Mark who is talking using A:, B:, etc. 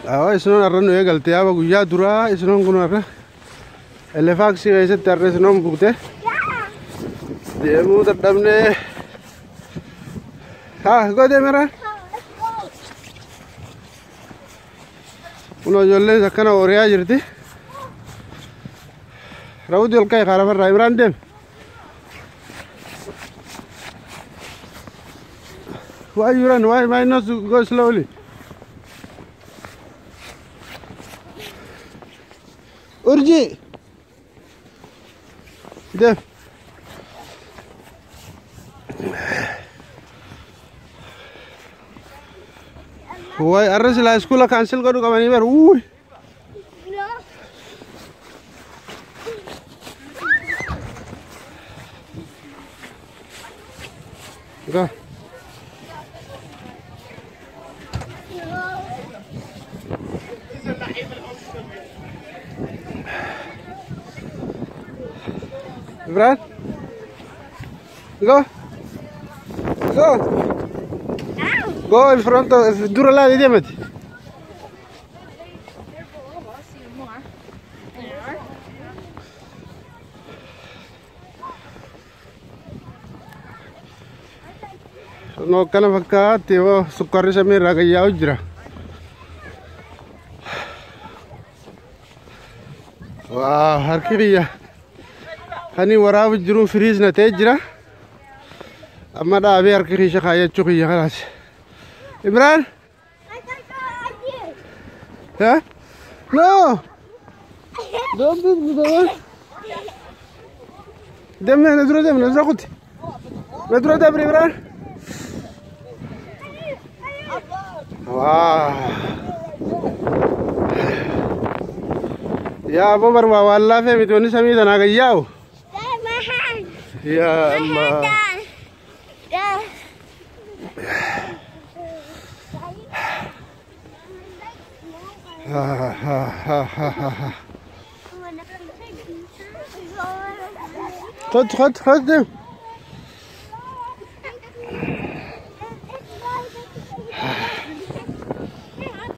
A: Isinoon har'a nu eegalte yaaba guyyaa duraa isinoon kun har'a elefaaksii keessatti har'a isinoon buute deemuu dadhabnee godee meraan kun ijoolleen akkana horiyaa jirti Raawwii ol ka'e karaa farraa Imraan deem why you run why not go slowly Urji deem why har'a silaa iskuula cancel godhu qabanii bar go Imran go in front of dura la di demati no kana fakkaatti yoo sukkarri samii irraa gayyaa'u jira waa harki biyya hani waraabu jiru firiis na ta'e jira amma dhaabee harki riisha kaayyachuu kiyya kanaas Imraan no don't do the demne na dura kuti na dura da Imraan wah ya abo barwa wallahi fe mitoni sami da na gayyawo ya Allah خد